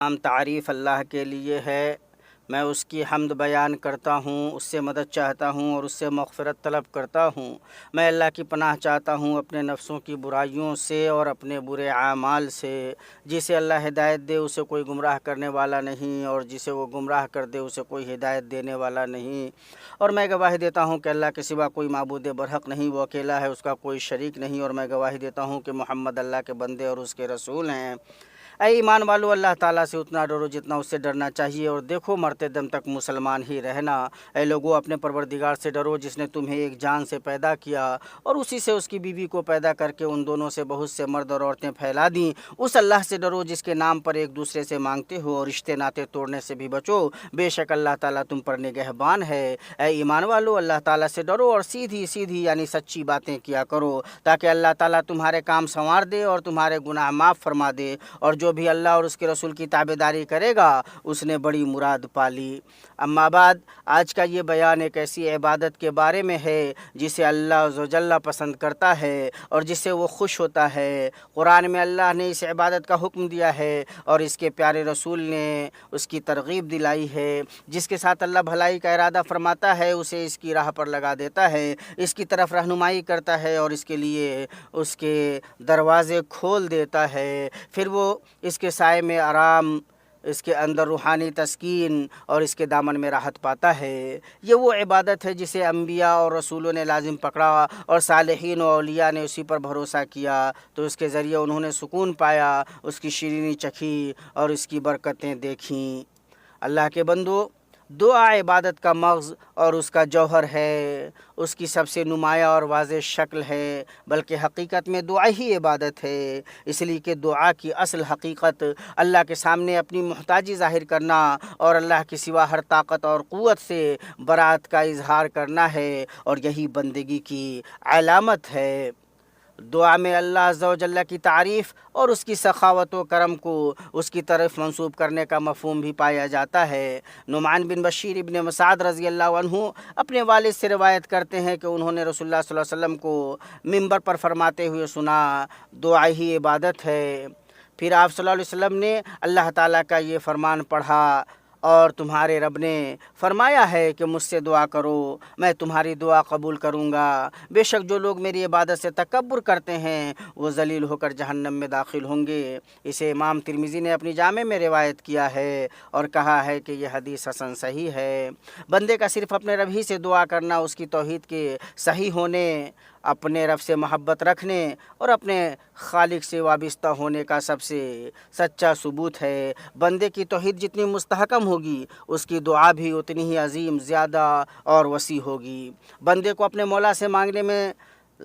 تمام تعریف اللہ کے لیے ہے۔ میں اس کی حمد بیان کرتا ہوں، اس سے مدد چاہتا ہوں اور اس سے مغفرت طلب کرتا ہوں۔ میں اللہ کی پناہ چاہتا ہوں اپنے نفسوں کی برائیوں سے اور اپنے برے اعمال سے۔ جسے اللہ ہدایت دے اسے کوئی گمراہ کرنے والا نہیں، اور جسے وہ گمراہ کر دے اسے کوئی ہدایت دینے والا نہیں۔ اور میں گواہی دیتا ہوں کہ اللہ کے سوا کوئی معبود برحق نہیں، وہ اکیلا ہے، اس کا کوئی شریک نہیں۔ اور میں گواہی دیتا ہوں کہ محمد اللہ کے بندے اور اس کے رسول ہیں۔ اے ایمان والو، اللہ تعالیٰ سے اتنا ڈرو جتنا اس سے ڈرنا چاہیے، اور دیکھو مرتے دم تک مسلمان ہی رہنا۔ اے لوگو، اپنے پروردگار سے ڈرو جس نے تمہیں ایک جان سے پیدا کیا اور اسی سے اس کی بیوی کو پیدا کر کے ان دونوں سے بہت سے مرد اور عورتیں پھیلا دیں۔ اس اللہ سے ڈرو جس کے نام پر ایک دوسرے سے مانگتے ہو، اور رشتے ناطے توڑنے سے بھی بچو، بے شک اللہ تعالیٰ تم پر نگہبان ہے۔ اے ایمان والو، اللہ تعالیٰ سے ڈرو اور سیدھی سیدھی یعنی سچی باتیں کیا کرو، تاکہ اللہ تعالیٰ تمہارے کام سنوار دے اور تمہارے گناہ معاف فرما دے، اور جو بھی اللہ اور اس کے رسول کی تابعداری کرے گا اس نے بڑی مراد پالی۔ اما بعد، آج کا یہ بیان ایک ایسی عبادت کے بارے میں ہے جسے اللہ عز و جل پسند کرتا ہے اور جس سے وہ خوش ہوتا ہے۔ قرآن میں اللہ نے اس عبادت کا حکم دیا ہے اور اس کے پیارے رسول نے اس کی ترغیب دلائی ہے۔ جس کے ساتھ اللہ بھلائی کا ارادہ فرماتا ہے اسے اس کی راہ پر لگا دیتا ہے، اس کی طرف رہنمائی کرتا ہے اور اس کے لیے اس کے دروازے کھول دیتا ہے۔ پھر وہ اس کے سائے میں آرام، اس کے اندر روحانی تسکین اور اس کے دامن میں راحت پاتا ہے۔ یہ وہ عبادت ہے جسے انبیاء اور رسولوں نے لازم پکڑا اور صالحین و اولیاء نے اسی پر بھروسہ کیا تو اس کے ذریعے انہوں نے سکون پایا، اس کی شیرینی چکھی اور اس کی برکتیں دیکھیں۔ اللہ کے بندو، دعا عبادت کا مغز اور اس کا جوہر ہے، اس کی سب سے نمایاں اور واضح شکل ہے، بلکہ حقیقت میں دعا ہی عبادت ہے۔ اس لیے کہ دعا کی اصل حقیقت اللہ کے سامنے اپنی محتاجی ظاہر کرنا اور اللہ کے سوا ہر طاقت اور قوت سے برات کا اظہار کرنا ہے، اور یہی بندگی کی علامت ہے۔ دعا میں اللہ عز و جل کی تعریف اور اس کی سخاوت و کرم کو اس کی طرف منسوب کرنے کا مفہوم بھی پایا جاتا ہے۔ نعمان بن بشیر ابن مسعود رضی اللہ عنہ اپنے والد سے روایت کرتے ہیں کہ انہوں نے رسول اللہ صلی اللہ علیہ وسلم کو منبر پر فرماتے ہوئے سنا، دعا ہی عبادت ہے۔ پھر آپ صلی اللہ علیہ وسلم نے اللہ تعالیٰ کا یہ فرمان پڑھا، اور تمہارے رب نے فرمایا ہے کہ مجھ سے دعا کرو، میں تمہاری دعا قبول کروں گا۔ بے شک جو لوگ میری عبادت سے تکبر کرتے ہیں وہ ذلیل ہو کر جہنم میں داخل ہوں گے۔ اسے امام ترمذی نے اپنی جامع میں روایت کیا ہے اور کہا ہے کہ یہ حدیث حسن صحیح ہے۔ بندے کا صرف اپنے رب ہی سے دعا کرنا اس کی توحید کے صحیح ہونے، اپنے رب سے محبت رکھنے اور اپنے خالق سے وابستہ ہونے کا سب سے سچا ثبوت ہے۔ بندے کی توحید جتنی مستحکم ہوگی اس کی دعا بھی اتنی ہی عظیم، زیادہ اور وسیع ہوگی۔ بندے کو اپنے مولا سے مانگنے میں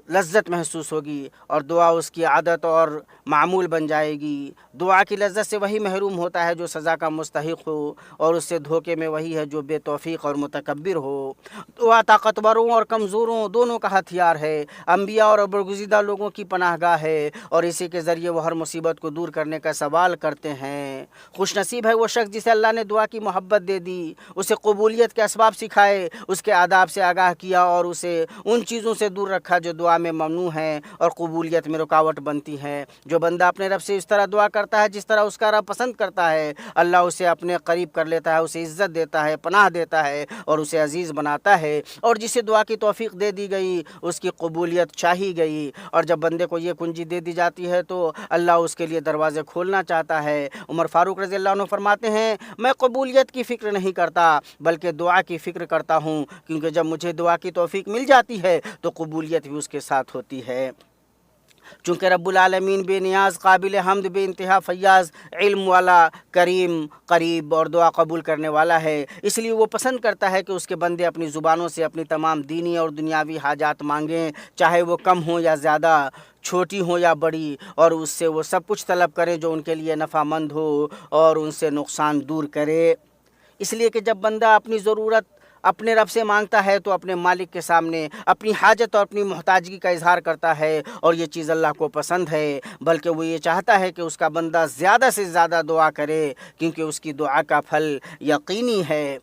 لذت محسوس ہوگی اور دعا اس کی عادت اور معمول بن جائے گی۔ دعا کی لذت سے وہی محروم ہوتا ہے جو سزا کا مستحق ہو، اور اس سے دھوکے میں وہی ہے جو بے توفیق اور متکبر ہو۔ دعا طاقتوروں اور کمزوروں دونوں کا ہتھیار ہے، انبیاء اور برگزیدہ لوگوں کی پناہ گاہ ہے، اور اسی کے ذریعے وہ ہر مصیبت کو دور کرنے کا سوال کرتے ہیں۔ خوش نصیب ہے وہ شخص جسے اللہ نے دعا کی محبت دے دی، اسے قبولیت کے اسباب سکھائے، اس کے آداب سے آگاہ کیا اور اسے ان چیزوں سے دور رکھا جو دعا میں ممنوع ہیں اور قبولیت میں رکاوٹ بنتی ہیں۔ جو بندہ اپنے رب سے اس طرح دعا کرتا ہے جس طرح اس کا رب پسند کرتا ہے، اللہ اسے اپنے قریب کر لیتا ہے، اسے عزت دیتا ہے، پناہ دیتا ہے اور اسے عزیز بناتا ہے۔ اور جسے دعا کی توفیق دے دی گئی اس کی قبولیت چاہی گئی، اور جب بندے کو یہ کنجی دے دی جاتی ہے تو اللہ اس کے لیے دروازے کھولنا چاہتا ہے۔ عمر فاروق رضی اللہ عنہ فرماتے ہیں، میں قبولیت کی فکر نہیں کرتا بلکہ دعا کی فکر کرتا ہوں، کیونکہ جب مجھے دعا کی توفیق مل جاتی ہے تو قبولیت بھی اس کے ساتھ ہوتی ہے۔ چونکہ رب العالمین بے نیاز، قابل حمد، بے انتہا فیاض، علم والا، کریم، قریب اور دعا قبول کرنے والا ہے، اس لیے وہ پسند کرتا ہے کہ اس کے بندے اپنی زبانوں سے اپنی تمام دینی اور دنیاوی حاجات مانگیں، چاہے وہ کم ہوں یا زیادہ، چھوٹی ہوں یا بڑی، اور اس سے وہ سب کچھ طلب کرے جو ان کے لیے نفع مند ہو اور ان سے نقصان دور کرے۔ اس لیے کہ جب بندہ اپنی ضرورت اپنے رب سے مانگتا ہے تو اپنے مالک کے سامنے اپنی حاجت اور اپنی محتاجگی کا اظہار کرتا ہے، اور یہ چیز اللہ کو پسند ہے، بلکہ وہ یہ چاہتا ہے کہ اس کا بندہ زیادہ سے زیادہ دعا کرے، کیونکہ اس کی دعا کا پھل یقینی ہے۔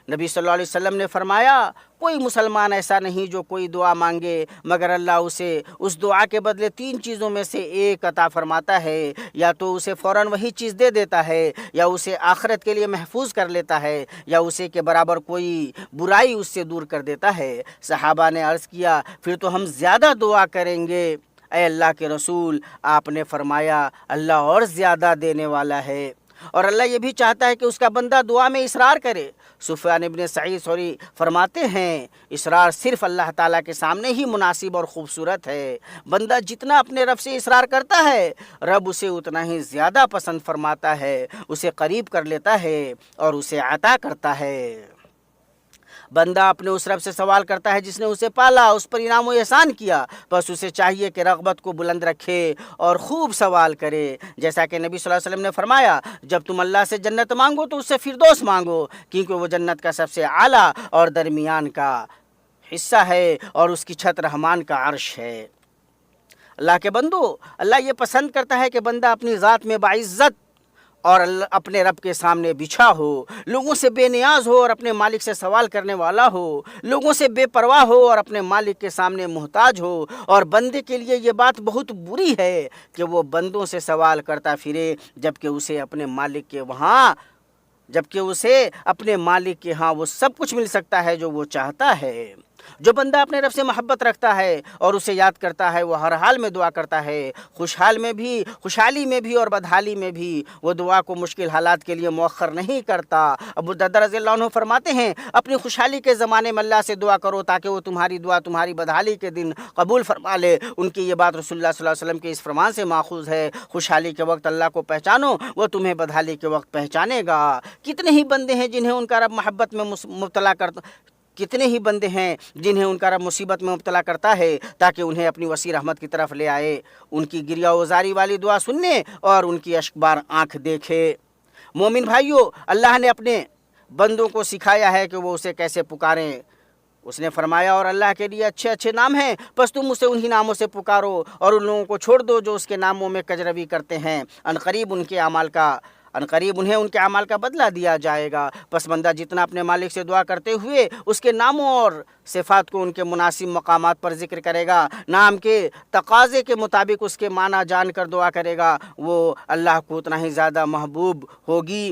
نبی صلی اللہ علیہ وسلم نے فرمایا کوئی مسلمان ایسا نہیں جو کوئی دعا مانگے مگر اللہ اسے اس دعا کے بدلے 3 چیزوں میں سے ایک عطا فرماتا ہے، یا تو اسے فوراً وہی چیز دے دیتا ہے، یا اسے آخرت کے لیے محفوظ کر لیتا ہے، یا اسے کے برابر کوئی برائی اس سے دور کر دیتا ہے۔ صحابہ نے عرض کیا پھر تو ہم زیادہ دعا کریں گے اے اللہ کے رسول؟ آپ نے فرمایا اللہ اور زیادہ دینے والا ہے، اور اللہ یہ بھی چاہتا ہے کہ اس کا بندہ دعا میں اصرار کرے۔ سفیان ابن سعید ثوری فرماتے ہیں اصرار صرف اللہ تعالیٰ کے سامنے ہی مناسب اور خوبصورت ہے۔ بندہ جتنا اپنے رب سے اصرار کرتا ہے رب اسے اتنا ہی زیادہ پسند فرماتا ہے، اسے قریب کر لیتا ہے اور اسے عطا کرتا ہے۔ بندہ اپنے اس رب سے سوال کرتا ہے جس نے اسے پالا، اس پر انعام و احسان کیا، بس اسے چاہیے کہ رغبت کو بلند رکھے اور خوب سوال کرے، جیسا کہ نبی صلی اللہ علیہ وسلم نے فرمایا جب تم اللہ سے جنت مانگو تو اس سے فردوس مانگو، کیونکہ وہ جنت کا سب سے اعلیٰ اور درمیان کا حصہ ہے اور اس کی چھت رحمان کا عرش ہے۔ اللہ کے بندو، اللہ یہ پسند کرتا ہے کہ بندہ اپنی ذات میں باعزت اور اپنے رب کے سامنے بچھا ہو، لوگوں سے بے نیاز ہو اور اپنے مالک سے سوال کرنے والا ہو، لوگوں سے بے پرواہ ہو اور اپنے مالک کے سامنے محتاج ہو۔ اور بندے کے لیے یہ بات بہت بری ہے کہ وہ بندوں سے سوال کرتا پھرے جبکہ اسے اپنے مالک کے ہاں وہ سب کچھ مل سکتا ہے جو وہ چاہتا ہے۔ جو بندہ اپنے رب سے محبت رکھتا ہے اور اسے یاد کرتا ہے وہ ہر حال میں دعا کرتا ہے، خوشحالی میں بھی اور بدحالی میں بھی۔ وہ دعا کو مشکل حالات کے لیے مؤخر نہیں کرتا۔ ابو الدرداء رضی اللہ عنہ فرماتے ہیں اپنی خوشحالی کے زمانے میں اللہ سے دعا کرو تاکہ وہ تمہاری دعا تمہاری بدحالی کے دن قبول فرما لے۔ ان کی یہ بات رسول اللہ صلی اللہ علیہ وسلم کے اس فرمان سے ماخوذ ہے، خوشحالی کے وقت اللہ کو پہچانو، وہ تمہیں بدحالی کے وقت پہچانے گا۔ کتنے ہی بندے ہیں جنہیں ان کا رب محبت میں مصیبت میں مبتلا کرتا ہے تاکہ انہیں اپنی وسیع رحمت کی طرف لے آئے، ان کی گریہ وزاری والی دعا سننے اور ان کی اشکبار آنکھ دیکھے۔ مومن بھائیو، اللہ نے اپنے بندوں کو سکھایا ہے کہ وہ اسے کیسے پکاریں۔ اس نے فرمایا اور اللہ کے لیے اچھے اچھے نام ہیں، بس تم اسے انہی ناموں سے پکارو اور ان لوگوں کو چھوڑ دو جو اس کے ناموں میں کجروی کرتے ہیں، عنقریب انہیں ان کے اعمال کا بدلہ دیا جائے گا۔ پس بندہ جتنا اپنے مالک سے دعا کرتے ہوئے اس کے ناموں اور صفات کو ان کے مناسب مقامات پر ذکر کرے گا، نام کے تقاضے کے مطابق اس کے معنی جان کر دعا کرے گا، وہ اللہ کو اتنا ہی زیادہ محبوب ہوگی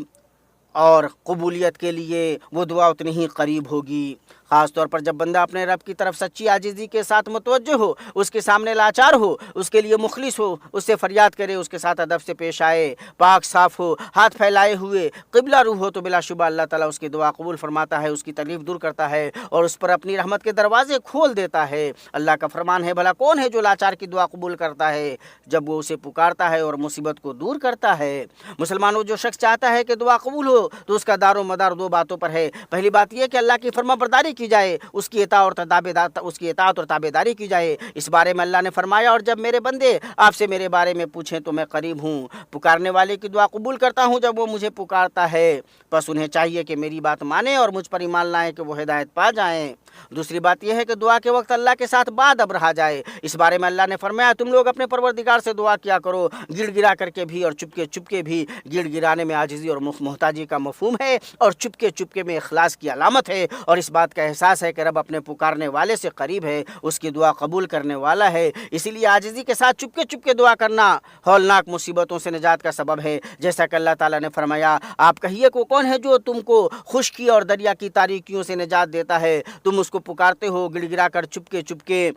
اور قبولیت کے لیے وہ دعا اتنی ہی قریب ہوگی۔ خاص طور پر جب بندہ اپنے رب کی طرف سچی عاجزی کے ساتھ متوجہ ہو، اس کے سامنے لاچار ہو، اس کے لیے مخلص ہو، اس سے فریاد کرے، اس کے ساتھ ادب سے پیش آئے، پاک صاف ہو، ہاتھ پھیلائے ہوئے قبلہ روح ہو، تو بلا شبہ اللہ تعالیٰ اس کی دعا قبول فرماتا ہے، اس کی تکلیف دور کرتا ہے اور اس پر اپنی رحمت کے دروازے کھول دیتا ہے۔ اللہ کا فرمان ہے بھلا کون ہے جو لاچار کی دعا قبول کرتا ہے جب وہ اسے پکارتا ہے اور مصیبت کو دور کرتا ہے۔ مسلمانوں، جو شخص چاہتا ہے کہ دعا قبول ہو تو اس کا دار و مدار 2 باتوں پر ہے۔ پہلی بات یہ کہ اللہ کی فرما برداری کی جائے، اس کی اطاعت اور تابعداری کی جائے۔ اس بارے میں اللہ نے فرمایا اور جب میرے بندے آپ سے میرے بارے میں پوچھیں تو میں قریب ہوں، پکارنے والے کی دعا قبول کرتا ہوں جب وہ مجھے پکارتا ہے۔ بس انہیں چاہیے کہ میری بات مانیں اور مجھ پر ایمان لائیں کہ وہ ہدایت پا جائیں۔ دوسری بات یہ ہے کہ دعا کے وقت اللہ کے ساتھ اب رہا جائے۔ اس بارے میں اللہ نے فرمایا تم لوگ اپنے پروردگار سے دعا کیا کرو، گڑ گڑا کر کے بھی اور چپکے بھی۔ گڑ گڑانے میں عاجزی اور محتاجی کا مفہوم ہے اور چپکے میں اخلاص کی علامت ہے، اور اس بات کا احساس ہے کہ رب اپنے پکارنے والے سے قریب ہے، اس کی دعا قبول کرنے والا ہے۔ اسی لیے عاجزی کے ساتھ چپکے دعا کرنا ہولناک مصیبتوں سے نجات کا سبب ہے، جیسا کہ اللہ تعالیٰ نے فرمایا آپ کہیے کو کون ہے جو تم کو خشکی اور دریا کی تاریکیوں سے نجات دیتا ہے، تم اس کو پکارتے ہو گڑ گڑا کر چپکے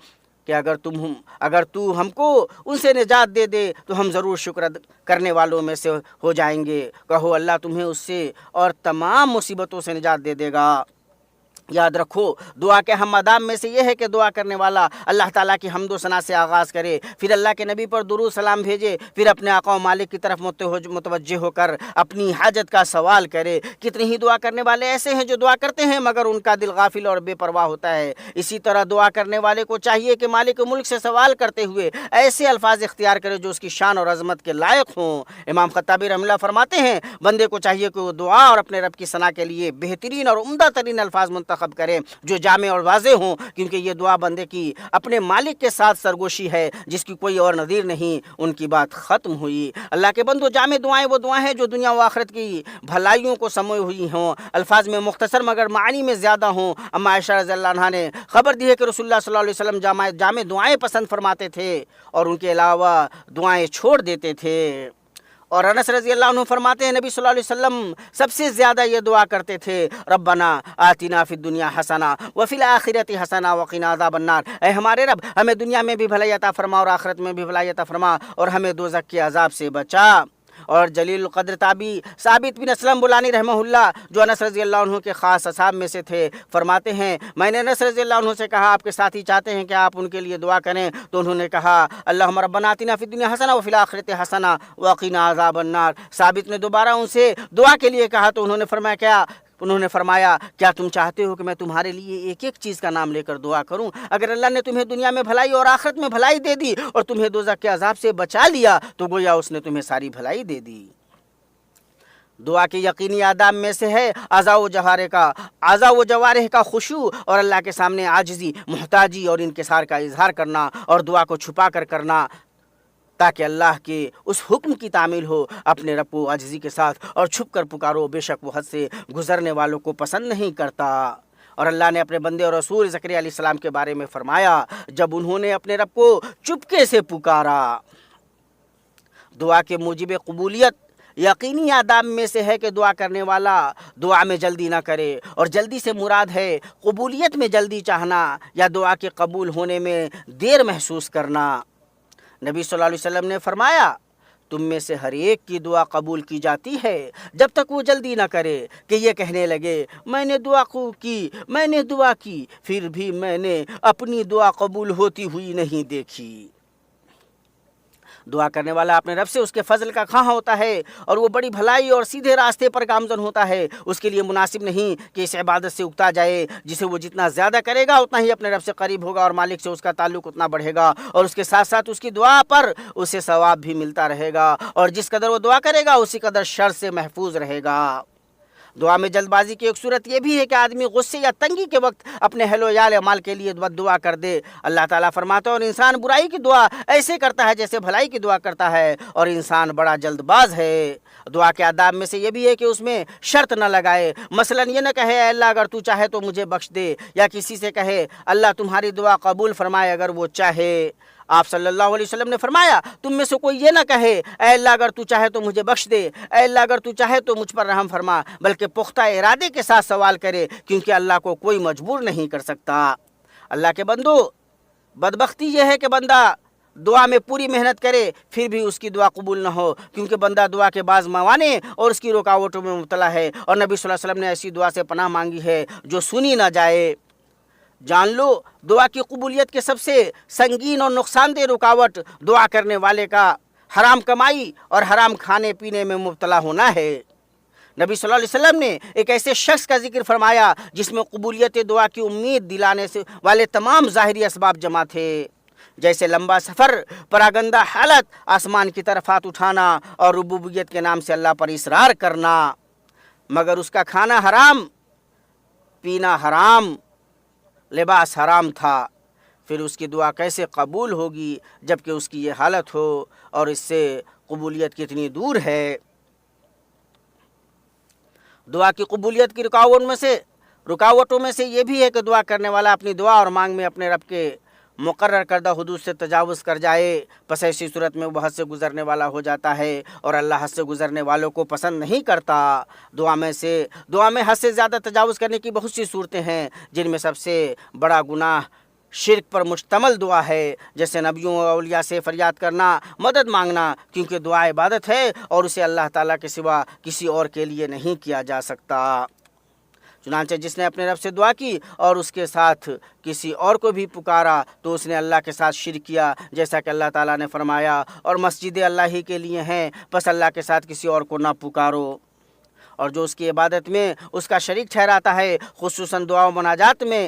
کہ اگر تو ہم کو ان سے نجات دے دے تو ہم ضرور شکر کرنے والوں میں سے ہو جائیں گے۔ کہو اللہ تمہیں اس سے اور تمام مصیبتوں سے نجات دے دے گا۔ یاد رکھو دعا کے اہم آداب میں سے یہ ہے کہ دعا کرنے والا اللہ تعالیٰ کی حمد و ثنا سے آغاز کرے، پھر اللہ کے نبی پر درود سلام بھیجے، پھر اپنے آقا و مالک کی طرف متوجہ ہو کر اپنی حاجت کا سوال کرے۔ کتنے ہی دعا کرنے والے ایسے ہیں جو دعا کرتے ہیں مگر ان کا دل غافل اور بے پرواہ ہوتا ہے۔ اسی طرح دعا کرنے والے کو چاہیے کہ مالک ملک سے سوال کرتے ہوئے ایسے الفاظ اختیار کرے جو اس کی شان اور عظمت کے لائق ہوں۔ امام خطابی رحمہ اللہ فرماتے ہیں بندے کو چاہیے کہ وہ دعا اور اپنے رب کی ثنا کے لیے بہترین اور عمدہ ترین الفاظ منتخب منتخب کریں جو جامع اور واضح ہوں، کیونکہ یہ دعا بندے کی اپنے مالک کے ساتھ سرگوشی ہے جس کی کوئی اور نظیر نہیں۔ ان کی بات ختم ہوئی۔ اللہ کے بندو، جامع دعائیں وہ دعائیں ہیں جو دنیا و آخرت کی بھلائیوں کو سموئی ہوئی ہوں، الفاظ میں مختصر مگر معانی میں زیادہ ہوں۔ اما عائشہ رضی اللہ عنہا نے خبر دی ہے کہ رسول اللہ صلی اللہ علیہ وسلم جامع دعائیں پسند فرماتے تھے اور ان کے علاوہ دعائیں چھوڑ دیتے تھے۔ اور انس رضی اللہ عنہ فرماتے ہیں نبی صلی اللہ علیہ وسلم سب سے زیادہ یہ دعا کرتے تھے، ربنا آتنا فی الدنیا حسنہ وفی الآخرۃ حسنہ وقنا عذاب النار، اے ہمارے رب ہمیں دنیا میں بھی بھلائی عطا فرما اور آخرت میں بھی بھلائی عطا فرما اور ہمیں دوزخ کے عذاب سے بچا۔ اور جلیل القدر تابعی ثابت بن اسلم بولانی رحمہ اللہ، جو انس رضی اللہ عنہ کے خاص اصحاب میں سے تھے، فرماتے ہیں میں نے انس رضی اللہ عنہ سے کہا آپ کے ساتھی چاہتے ہیں کہ آپ ان کے لیے دعا کریں؟ تو انہوں نے کہا اللہم ربنا آتنا فی الدنیا حسنہ وفی الآخرۃ حسنہ وقنا عذاب النار۔ ثابت نے دوبارہ ان سے دعا کے لیے کہا تو انہوں نے فرمایا کیا تم چاہتے ہو کہ میں تمہارے لیے ایک ایک چیز کا نام لے کر دعا کروں؟ اگر اللہ نے تمہیں دنیا میں بھلائی اور آخرت میں بھلائی دے دی اور تمہیں دوزخ کے عذاب سے بچا لیا تو گویا اس نے تمہیں ساری بھلائی دے دی۔ دعا کے یقینی آداب میں سے ہے اعضاء و جوارح کا خشوع اور اللہ کے سامنے عاجزی، محتاجی اور انکسار کا اظہار کرنا، اور دعا کو چھپا کر کرنا تاکہ اللہ کے اس حکم کی تعمیل ہو، اپنے رب کو عاجزی کے ساتھ اور چھپ کر پکارو، بے شک وہ حد سے گزرنے والوں کو پسند نہیں کرتا۔ اور اللہ نے اپنے بندے اور رسول زکریا علیہ السلام کے بارے میں فرمایا جب انہوں نے اپنے رب کو چپکے سے پکارا۔ دعا کے موجب قبولیت یقینی آداب میں سے ہے کہ دعا کرنے والا دعا میں جلدی نہ کرے، اور جلدی سے مراد ہے قبولیت میں جلدی چاہنا یا دعا کے قبول ہونے میں دیر محسوس کرنا۔ نبی صلی اللہ علیہ وسلم نے فرمایا تم میں سے ہر ایک کی دعا قبول کی جاتی ہے جب تک وہ جلدی نہ کرے کہ یہ کہنے لگے میں نے دعا کی پھر بھی میں نے اپنی دعا قبول ہوتی ہوئی نہیں دیکھی۔ دعا کرنے والا اپنے رب سے اس کے فضل کا خواہاں ہوتا ہے اور وہ بڑی بھلائی اور سیدھے راستے پر گامزن ہوتا ہے۔ اس کے لیے مناسب نہیں کہ اس عبادت سے اکتا جائے، جسے وہ جتنا زیادہ کرے گا اتنا ہی اپنے رب سے قریب ہوگا اور مالک سے اس کا تعلق اتنا بڑھے گا، اور اس کے ساتھ ساتھ اس کی دعا پر اسے ثواب بھی ملتا رہے گا، اور جس قدر وہ دعا کرے گا اسی قدر شر سے محفوظ رہے گا۔ دعا میں جلد بازی کی ایک صورت یہ بھی ہے کہ آدمی غصے یا تنگی کے وقت اپنے اہل و عیال مال کے لیے دعا کر دے۔ اللہ تعالیٰ فرماتا ہے اور انسان برائی کی دعا ایسے کرتا ہے جیسے بھلائی کی دعا کرتا ہے، اور انسان بڑا جلد باز ہے۔ دعا کے آداب میں سے یہ بھی ہے کہ اس میں شرط نہ لگائے، مثلا یہ نہ کہے اے اللہ اگر تو چاہے تو مجھے بخش دے، یا کسی سے کہے اللہ تمہاری دعا قبول فرمائے اگر وہ چاہے۔ آپ صلی اللہ علیہ وسلم نے فرمایا تم میں سے کوئی یہ نہ کہے اے اللہ اگر تو چاہے تو مجھے بخش دے، اے اللہ اگر تو چاہے تو مجھ پر رحم فرما، بلکہ پختہ ارادے کے ساتھ سوال کرے، کیونکہ اللہ کو کوئی مجبور نہیں کر سکتا۔ اللہ کے بندو، بدبختی یہ ہے کہ بندہ دعا میں پوری محنت کرے پھر بھی اس کی دعا قبول نہ ہو، کیونکہ بندہ دعا کے بعض موانع اور اس کی رکاوٹوں میں مبتلا ہے، اور نبی صلی اللہ علیہ وسلم نے ایسی دعا سے پناہ مانگی ہے جو سنی نہ جائے۔ جان لو دعا کی قبولیت کے سب سے سنگین اور نقصان دہ رکاوٹ دعا کرنے والے کا حرام کمائی اور حرام کھانے پینے میں مبتلا ہونا ہے۔ نبی صلی اللہ علیہ وسلم نے ایک ایسے شخص کا ذکر فرمایا جس میں قبولیت دعا کی امید دلانے سے والے تمام ظاہری اسباب جمع تھے، جیسے لمبا سفر، پراگندہ حالت، آسمان کی طرف ہاتھ اٹھانا اور ربوبیت کے نام سے اللہ پر اصرار کرنا، مگر اس کا کھانا حرام، پینا حرام، لباس حرام تھا۔ پھر اس کی دعا کیسے قبول ہوگی جبکہ اس کی یہ حالت ہو، اور اس سے قبولیت کتنی دور ہے۔ دعا کی قبولیت کی رکاوٹوں میں سے یہ بھی ہے کہ دعا کرنے والا اپنی دعا اور مانگ میں اپنے رب کے مقرر کردہ حدود سے تجاوز کر جائے، پس ایسی صورت میں وہ حد سے گزرنے والا ہو جاتا ہے، اور اللہ حد سے گزرنے والوں کو پسند نہیں کرتا۔ دعا میں حد سے زیادہ تجاوز کرنے کی بہت سی صورتیں ہیں، جن میں سب سے بڑا گناہ شرک پر مشتمل دعا ہے، جیسے نبیوں اور اولیاء سے فریاد کرنا، مدد مانگنا، کیونکہ دعا عبادت ہے اور اسے اللہ تعالیٰ کے سوا کسی اور کے لیے نہیں کیا جا سکتا۔ چنانچہ جس نے اپنے رب سے دعا کی اور اس کے ساتھ کسی اور کو بھی پکارا تو اس نے اللہ کے ساتھ شرک کیا، جیسا کہ اللہ تعالیٰ نے فرمایا اور مسجد اللہ ہی کے لیے ہیں، پس اللہ کے ساتھ کسی اور کو نہ پکارو۔ اور جو اس کی عبادت میں اس کا شریک ٹھہراتا ہے، خصوصاً دعا و مناجات میں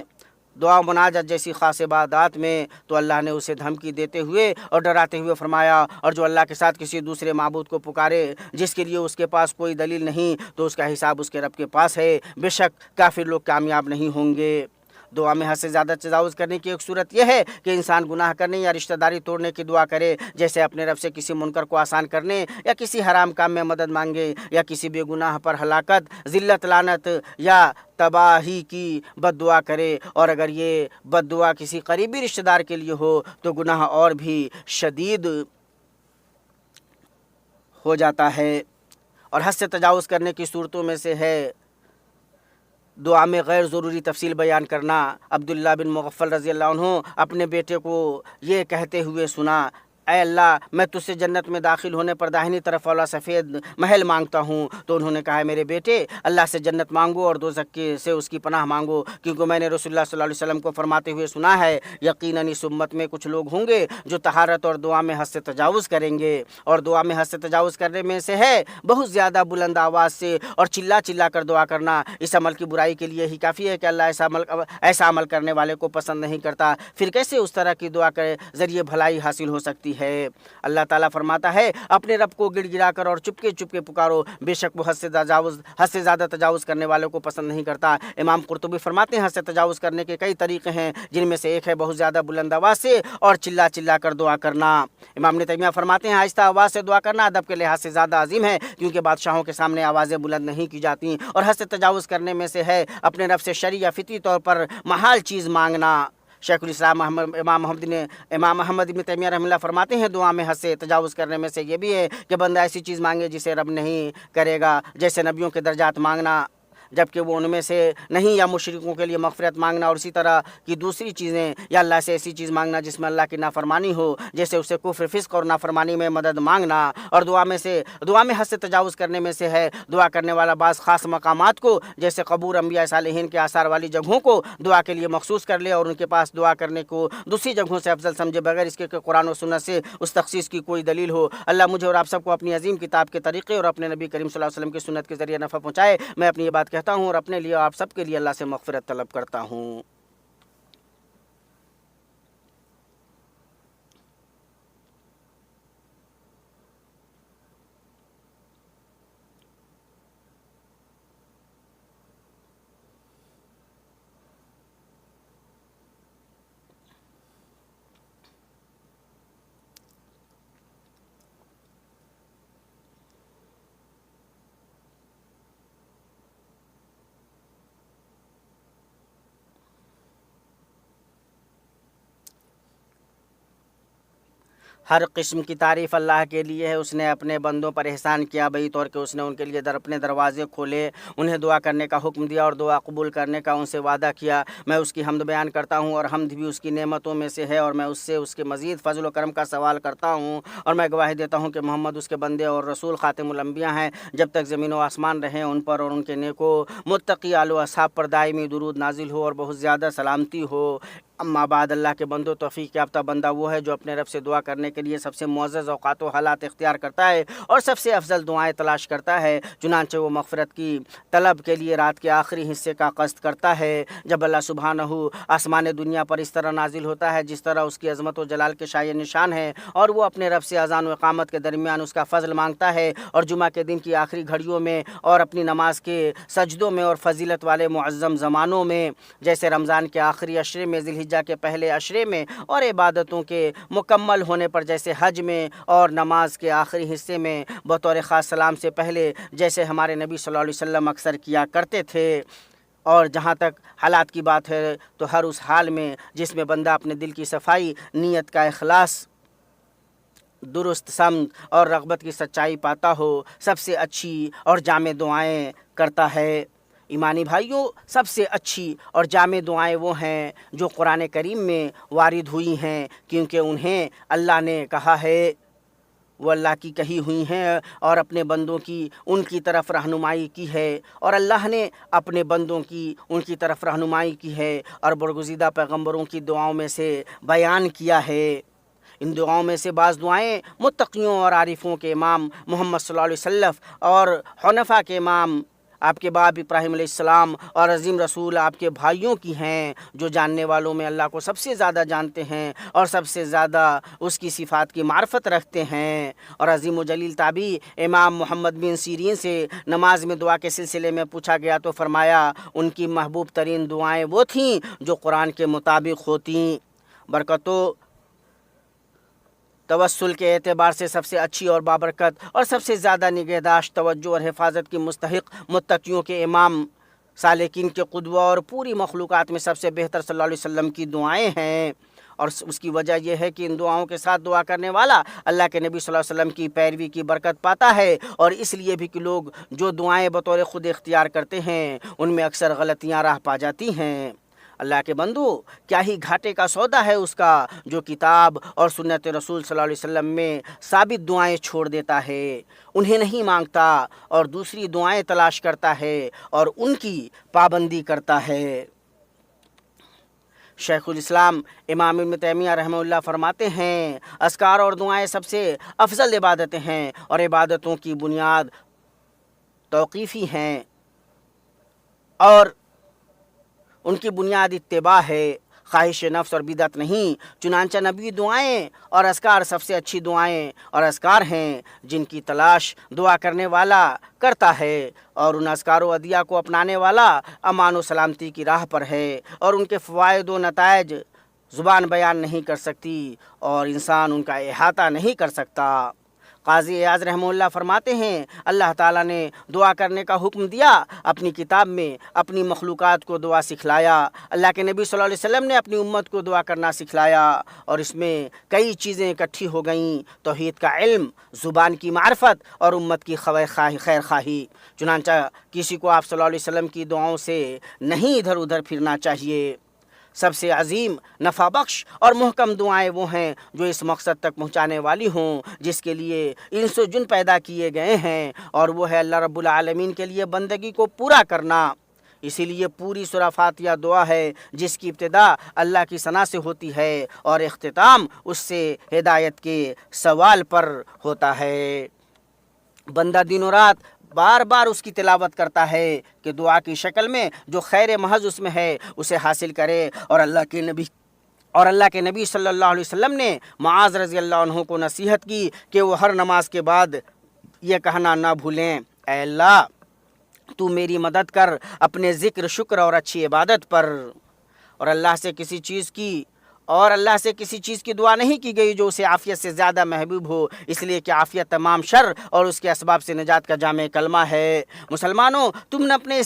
دعا مناجت جیسی خاص عبادات میں، تو اللہ نے اسے دھمکی دیتے ہوئے اور ڈراتے ہوئے فرمایا، اور جو اللہ کے ساتھ کسی دوسرے معبود کو پکارے جس کے لیے اس کے پاس کوئی دلیل نہیں، تو اس کا حساب اس کے رب کے پاس ہے، بے شک کافر لوگ کامیاب نہیں ہوں گے۔ دعا میں حد سے زیادہ تجاوز کرنے کی ایک صورت یہ ہے کہ انسان گناہ کرنے یا رشتہ داری توڑنے کی دعا کرے، جیسے اپنے رب سے کسی منکر کو آسان کرنے یا کسی حرام کام میں مدد مانگے یا کسی بے گناہ پر ہلاکت، ذلت، لعنت یا تباہی کی بد دعا کرے، اور اگر یہ بد دعا کسی قریبی رشتہ دار کے لیے ہو تو گناہ اور بھی شدید ہو جاتا ہے۔ اور حد سے تجاوز کرنے کی صورتوں میں سے ہے دعا میں غیر ضروری تفصیل بیان کرنا۔ عبداللہ بن مغفل رضی اللہ عنہ اپنے بیٹے کو یہ کہتے ہوئے سنا، اے اللہ، میں تجھ سے جنت میں داخل ہونے پر داہنی طرف والا سفید محل مانگتا ہوں۔ تو انہوں نے کہا، میرے بیٹے، اللہ سے جنت مانگو اور دوزخ سے اس کی پناہ مانگو، کیونکہ میں نے رسول اللہ صلی اللہ علیہ وسلم کو فرماتے ہوئے سنا ہے، یقیناً اس امت میں کچھ لوگ ہوں گے جو طہارت اور دعا میں حد سے تجاوز کریں گے، اور دعا میں حد سے تجاوز کرنے میں سے ہے بہت زیادہ بلند آواز سے اور چلا چلا کر دعا کرنا۔ اس عمل کی برائی کے لیے ہی کافی ہے کہ اللہ ایسا عمل کرنے والے کو پسند نہیں کرتا، پھر کیسے اس طرح کی دعا کے ذریعے بھلائی حاصل ہو سکتی ہے؟ اللہ تعالیٰ فرماتا ہے، اپنے رب کو گڑ گڑا کر اور چپکے چپکے پکارو، بے شک وہ حد سے زیادہ تجاوز کرنے والوں کو پسند نہیں کرتا۔ امام قرطبی فرماتے ہیں، حد سے تجاوز کرنے کے کئی طریقے ہیں، جن میں سے ایک ہے بہت زیادہ بلند آواز سے اور چلا چلا کر دعا کرنا۔ امام ابن تیمیہ فرماتے ہیں، آہستہ آواز سے دعا کرنا ادب کے لحاظ سے زیادہ عظیم ہے، کیونکہ بادشاہوں کے سامنے آوازیں بلند نہیں کی جاتی، اور حد سے تجاوز کرنے میں سے ہے اپنے رب سے شرعی یا فطری طور پر محال چیز مانگنا۔ شیخ الاسلام امام محمد ابن تیمیہ رحمہ اللہ فرماتے ہیں، دعا میں حد سے تجاوز کرنے میں سے یہ بھی ہے کہ بندہ ایسی چیز مانگے جسے رب نہیں کرے گا، جیسے نبیوں کے درجات مانگنا جبکہ وہ ان میں سے نہیں، یا مشرکوں کے لیے مغفرت مانگنا، اور اسی طرح کی دوسری چیزیں، یا اللہ سے ایسی چیز مانگنا جس میں اللہ کی نافرمانی ہو، جیسے اسے کفر، فسق اور نافرمانی میں مدد مانگنا۔ اور دعا میں حد سے تجاوز کرنے میں سے ہے دعا کرنے والا بعض خاص مقامات کو، جیسے قبور، انبیاء صالحین کے آثار والی جگہوں کو دعا کے لیے مخصوص کر لے، اور ان کے پاس دعا کرنے کو دوسری جگہوں سے افضل سمجھے، بغیر اس کے کہ قرآن و سنت سے اس تخصیص کی کوئی دلیل ہو۔ اللہ مجھے اور آپ سب کو اپنی عظیم کتاب کے طریقے اور اپنے نبی کریم صلی اللہ علیہ وسلم کی سنت کے ذریعے نفع پہنچائے۔ میں اپنی یہ بات کہتا ہوں اور اپنے لیے اور آپ سب کے لیے اللہ سے مغفرت طلب کرتا ہوں۔ ہر قسم کی تعریف اللہ کے لیے ہے۔ اس نے اپنے بندوں پر احسان کیا بئی طور کہ اس نے ان کے لیے اپنے دروازے کھولے، انہیں دعا کرنے کا حکم دیا اور دعا قبول کرنے کا ان سے وعدہ کیا۔ میں اس کی حمد بیان کرتا ہوں، اور حمد بھی اس کی نعمتوں میں سے ہے، اور میں اس سے اس کے مزید فضل و کرم کا سوال کرتا ہوں، اور میں گواہی دیتا ہوں کہ محمد اس کے بندے اور رسول خاتم الانبیاء ہیں۔ جب تک زمین و آسمان رہیں، ان پر اور ان کے نیکو متقی آل و اصحاب پر دائمی درود نازل ہو اور بہت زیادہ سلامتی ہو۔ اما بعد، اللہ کے بندو، توفیق یافتہ بندہ وہ ہے جو اپنے رب سے دعا کرنے کے لیے سب سے معزز اوقات و حالات اختیار کرتا ہے اور سب سے افضل دعائیں تلاش کرتا ہے۔ چنانچہ وہ مغفرت کی طلب کے لیے رات کے آخری حصے کا قصد کرتا ہے، جب اللہ سبحانہ آسمان دنیا پر اس طرح نازل ہوتا ہے جس طرح اس کی عظمت و جلال کے شایع نشان ہے، اور وہ اپنے رب سے اذان و اقامت کے درمیان اس کا فضل مانگتا ہے، اور جمعہ کے دن کی آخری گھڑیوں میں اور اپنی نماز کے سجدوں میں اور فضیلت والے معظم زمانوں میں، جیسے رمضان کے آخری عشرے میں، ذی الحجہ کے پہلے عشرے میں، اور عبادتوں کے مکمل ہونے پر جیسے حج میں اور نماز کے آخری حصے میں بطور خاص سلام سے پہلے، جیسے ہمارے نبی صلی اللہ علیہ وسلم اکثر کیا کرتے تھے۔ اور جہاں تک حالات کی بات ہے تو ہر اس حال میں جس میں بندہ اپنے دل کی صفائی، نیت کا اخلاص، درست سمت اور رغبت کی سچائی پاتا ہو، سب سے اچھی اور جامع دعائیں کرتا ہے۔ ایمانی بھائیوں، سب سے اچھی اور جامع دعائیں وہ ہیں جو قرآن کریم میں وارد ہوئی ہیں، کیونکہ انہیں اللہ نے کہا ہے، وہ اللہ کی کہی ہوئی ہیں اور اپنے بندوں کی ان کی طرف رہنمائی کی ہے، اور اللہ نے اپنے بندوں کی ان کی طرف رہنمائی کی ہے اور برگزیدہ پیغمبروں کی دعاؤں میں سے بیان کیا ہے۔ ان دعاؤں میں سے بعض دعائیں متقیوں اور عارفوں کے امام محمد صلی اللہ علیہ وسلم اور حنفاء کے امام آپ کے باپ ابراہیم علیہ السلام اور عظیم رسول آپ کے بھائیوں کی ہیں، جو جاننے والوں میں اللہ کو سب سے زیادہ جانتے ہیں اور سب سے زیادہ اس کی صفات کی معرفت رکھتے ہیں۔ اور عظیم و جلیل تابعی امام محمد بن سیرین سے نماز میں دعا کے سلسلے میں پوچھا گیا تو فرمایا ان کی محبوب ترین دعائیں وہ تھیں جو قرآن کے مطابق ہوتیں۔ برکتوں توسل کے اعتبار سے سب سے اچھی اور بابرکت اور سب سے زیادہ نگہداشت، توجہ اور حفاظت کی مستحق متقیوں کے امام، سالکین کے قدوہ اور پوری مخلوقات میں سب سے بہتر صلی اللہ علیہ وسلم کی دعائیں ہیں۔ اور اس کی وجہ یہ ہے کہ ان دعاؤں کے ساتھ دعا کرنے والا اللہ کے نبی صلی اللہ علیہ وسلم کی پیروی کی برکت پاتا ہے، اور اس لیے بھی کہ لوگ جو دعائیں بطور خود اختیار کرتے ہیں ان میں اکثر غلطیاں راہ پا جاتی ہیں۔ اللہ کے بندو، کیا ہی گھاٹے کا سودا ہے اس کا جو کتاب اور سنت رسول صلی اللہ علیہ وسلم میں ثابت دعائیں چھوڑ دیتا ہے، انہیں نہیں مانگتا اور دوسری دعائیں تلاش کرتا ہے اور ان کی پابندی کرتا ہے۔ شیخ الاسلام امام ابن تیمیہ رحمہ اللہ فرماتے ہیں، اذکار اور دعائیں سب سے افضل عبادتیں ہیں اور عبادتوں کی بنیاد توقیفی ہیں اور ان کی بنیاد اتباع ہے، خواہش نفس اور بدعت نہیں۔ چنانچہ نبی دعائیں اور اذکار سب سے اچھی دعائیں اور اذکار ہیں جن کی تلاش دعا کرنے والا کرتا ہے، اور ان اذکار و ادعیہ کو اپنانے والا امان و سلامتی کی راہ پر ہے، اور ان کے فوائد و نتائج زبان بیان نہیں کر سکتی اور انسان ان کا احاطہ نہیں کر سکتا۔ قاضی ایاز رحمہ اللہ فرماتے ہیں، اللہ تعالیٰ نے دعا کرنے کا حکم دیا، اپنی کتاب میں اپنی مخلوقات کو دعا سکھلایا۔ اللہ کے نبی صلی اللہ علیہ وسلم نے اپنی امت کو دعا کرنا سکھلایا، اور اس میں کئی چیزیں اکٹھی ہو گئیں: توحید کا علم، زبان کی معرفت اور امت کی خیر خواہی۔ چنانچہ کسی کو آپ صلی اللہ علیہ وسلم کی دعاؤں سے نہیں ادھر ادھر پھرنا چاہیے۔ سب سے عظیم، نفع بخش اور محکم دعائیں وہ ہیں جو اس مقصد تک پہنچانے والی ہوں جس کے لیے انس و جن پیدا کیے گئے ہیں، اور وہ ہے اللہ رب العالمین کے لیے بندگی کو پورا کرنا۔ اسی لیے پوری سورہ فاتحہ دعا ہے جس کی ابتدا اللہ کی ثنا سے ہوتی ہے اور اختتام اس سے ہدایت کے سوال پر ہوتا ہے۔ بندہ دن و رات بار بار اس کی تلاوت کرتا ہے کہ دعا کی شکل میں جو خیر محض اس میں ہے اسے حاصل کرے، اور اللہ کے نبی صلی اللہ علیہ وسلم نے معاذ رضی اللہ عنہ کو نصیحت کی کہ وہ ہر نماز کے بعد یہ کہنا نہ بھولیں، اے اللہ تو میری مدد کر اپنے ذکر، شکر اور اچھی عبادت پر۔ اور اللہ سے کسی چیز کی دعا نہیں کی گئی جو اسے عافیت سے زیادہ محبوب ہو، اس لیے کہ عافیت تمام شر اور اس کے اسباب سے نجات کا جامع کلمہ ہے۔ مسلمانوں، تم اپنے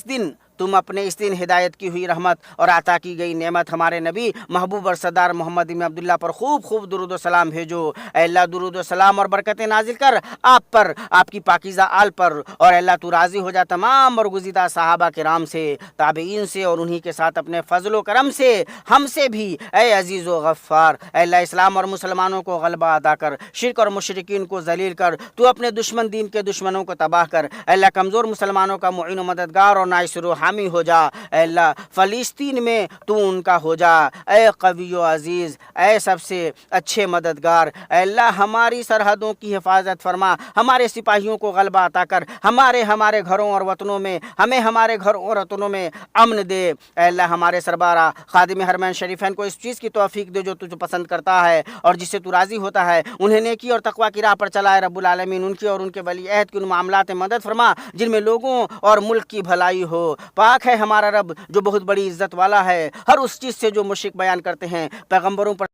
اس دن ہدایت کی ہوئی رحمت اور عطا کی گئی نعمت ہمارے نبی محبوب اور سردار محمد بن عبداللہ پر خوب درود و سلام بھیجو۔ اے اللہ درود و سلام اور برکتیں نازل کر آپ پر، آپ کی پاکیزہ آل پر، اور اے اللہ تو راضی ہو جا تمام برگزیدہ صحابہ کرام سے، تابعین سے، اور انہی کے ساتھ اپنے فضل و کرم سے ہم سے بھی اے عزیز و غفار۔ اے اللہ اسلام اور مسلمانوں کو غلبہ عطا کر، شرک اور مشرکین کو ذلیل کر، تو اپنے دشمن دین کے دشمنوں کو تباہ کر۔ اے اللہ کمزور مسلمانوں کا معین و مددگار اور ناصر و حامی ہو جا۔ اے اللہ فلسطین میں تو ان کا ہو جا، اے قوی و عزیز، اے سب سے اچھے مددگار۔ اے اللہ ہماری سرحدوں کی حفاظت فرما، ہمارے سپاہیوں کو غلبہ عطا کر، ہمارے گھروں اور وطنوں میں ہمارے گھروں اور وطنوں میں امن دے۔ اے اللہ ہمارے سربراہ خادم حرمین شریفین کو اس چیز کی توفیق دے جو تجھے پسند کرتا ہے اور جس سے تو راضی ہوتا ہے، انہیں نیکی اور تقوی کی راہ پر چلائے رب العالمین۔ ان کی اور ان کے ولی عہد کی ان معاملات مدد فرما جن میں لوگوں اور ملک کی بھلائی ہو۔ پاک ہے ہمارا رب جو بہت بڑی عزت والا ہے، ہر اس چیز سے جو مشرک بیان کرتے ہیں، پیغمبروں پر